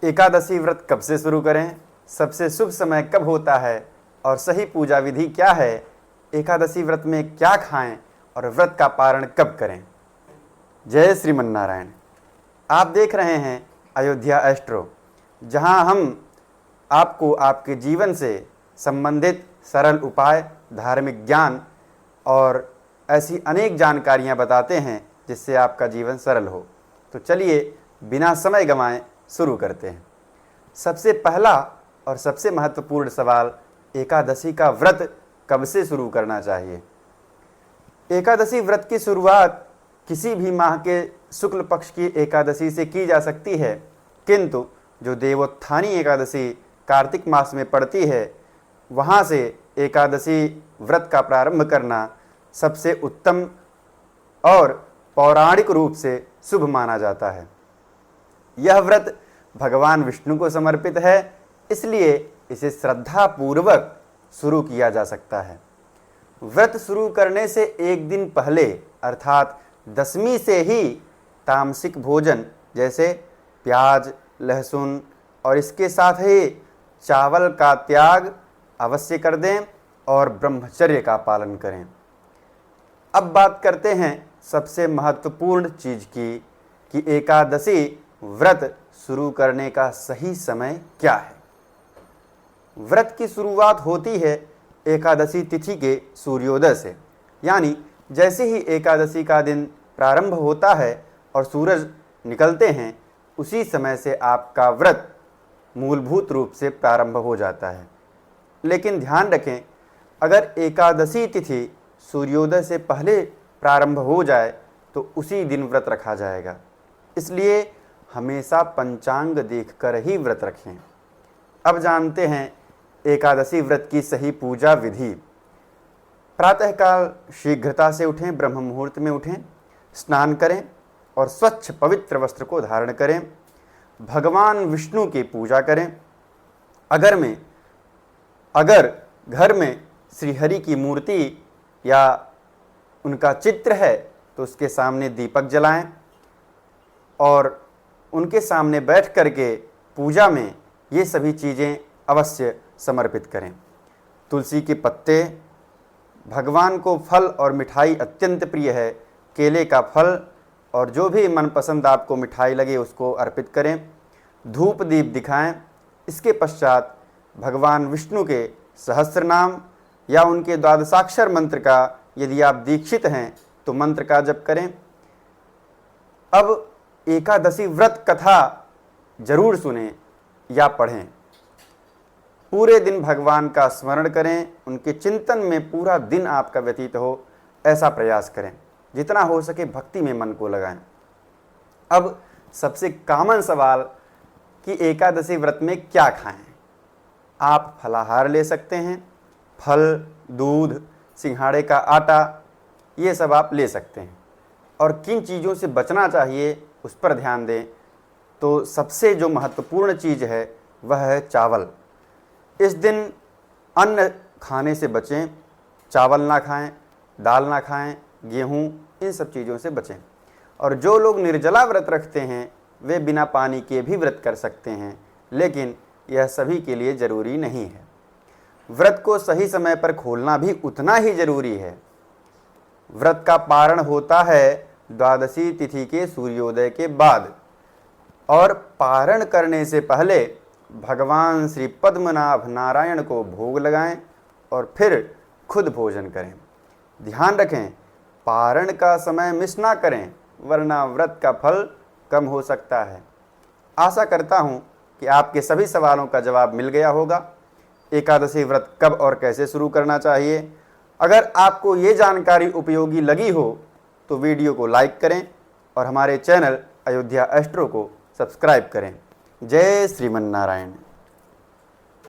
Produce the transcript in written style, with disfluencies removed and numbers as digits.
एकादशी व्रत कब से शुरू करें, सबसे शुभ समय कब होता है और सही पूजा विधि क्या है, एकादशी व्रत में क्या खाएं और व्रत का पारण कब करें। जय श्रीमन्नारायण। आप देख रहे हैं अयोध्या एस्ट्रो, जहां हम आपको आपके जीवन से संबंधित सरल उपाय, धार्मिक ज्ञान और ऐसी अनेक जानकारियां बताते हैं जिससे आपका जीवन सरल हो। तो चलिए बिना समय गंवाए शुरू करते हैं। सबसे पहला और सबसे महत्वपूर्ण सवाल, एकादशी का व्रत कब से शुरू करना चाहिए। एकादशी व्रत की शुरुआत किसी भी माह के शुक्ल पक्ष की एकादशी से की जा सकती है, किंतु जो देवोत्थानी एकादशी कार्तिक मास में पड़ती है, वहाँ से एकादशी व्रत का प्रारंभ करना सबसे उत्तम और पौराणिक रूप से शुभ माना जाता है। यह व्रत भगवान विष्णु को समर्पित है, इसलिए इसे श्रद्धा पूर्वक शुरू किया जा सकता है। व्रत शुरू करने से एक दिन पहले अर्थात दशमी से ही तामसिक भोजन जैसे प्याज, लहसुन और इसके साथ ही चावल का त्याग अवश्य कर दें और ब्रह्मचर्य का पालन करें। अब बात करते हैं सबसे महत्वपूर्ण चीज की कि एकादशी व्रत शुरू करने का सही समय क्या है। व्रत की शुरुआत होती है एकादशी तिथि के सूर्योदय से, यानी जैसे ही एकादशी का दिन प्रारंभ होता है और सूरज निकलते हैं, उसी समय से आपका व्रत मूलभूत रूप से प्रारंभ हो जाता है। लेकिन ध्यान रखें, अगर एकादशी तिथि सूर्योदय से पहले प्रारंभ हो जाए तो उसी दिन व्रत रखा जाएगा। इसलिए हमेशा पंचांग देखकर ही व्रत रखें। अब जानते हैं एकादशी व्रत की सही पूजा विधि। प्रातःकाल शीघ्रता से उठें, ब्रह्म मुहूर्त में उठें, स्नान करें और स्वच्छ पवित्र वस्त्र को धारण करें। भगवान विष्णु की पूजा करें। अगर घर में श्रीहरि की मूर्ति या उनका चित्र है तो उसके सामने दीपक जलाएं और उनके सामने बैठ करके पूजा में ये सभी चीज़ें अवश्य समर्पित करें। तुलसी के पत्ते, भगवान को फल और मिठाई अत्यंत प्रिय है, केले का फल और जो भी मनपसंद आपको मिठाई लगे उसको अर्पित करें। धूप दीप दिखाएं। इसके पश्चात भगवान विष्णु के सहस्त्र नाम या उनके द्वादशाक्षर मंत्र का, यदि आप दीक्षित हैं तो मंत्र का जप करें। अब एकादशी व्रत कथा जरूर सुनें या पढ़ें। पूरे दिन भगवान का स्मरण करें, उनके चिंतन में पूरा दिन आपका व्यतीत हो, ऐसा प्रयास करें। जितना हो सके भक्ति में मन को लगाएं। अब सबसे कॉमन सवाल कि एकादशी व्रत में क्या खाएं। आप फलाहार ले सकते हैं, फल, दूध, सिंघाड़े का आटा, ये सब आप ले सकते हैं। और किन चीज़ों से बचना चाहिए उस पर ध्यान दें। तो सबसे जो महत्वपूर्ण चीज़ है वह है चावल। इस दिन अन्न खाने से बचें, चावल ना खाएं, दाल ना खाएं, गेहूँ, इन सब चीज़ों से बचें। और जो लोग निर्जला व्रत रखते हैं वे बिना पानी के भी व्रत कर सकते हैं, लेकिन यह सभी के लिए ज़रूरी नहीं है। व्रत को सही समय पर खोलना भी उतना ही जरूरी है। व्रत का पारण होता है द्वादशी तिथि के सूर्योदय के बाद और पारण करने से पहले भगवान श्री पद्मनाभ नारायण को भोग लगाएं और फिर खुद भोजन करें। ध्यान रखें, पारण का समय मिस ना करें, वरना व्रत का फल कम हो सकता है। आशा करता हूँ कि आपके सभी सवालों का जवाब मिल गया होगा। एकादशी व्रत कब और कैसे शुरू करना चाहिए। अगर आपको ये जानकारी उपयोगी लगी हो तो वीडियो को लाइक करें और हमारे चैनल अयोध्या एस्ट्रो को सब्सक्राइब करें। जय श्रीमन्नारायण।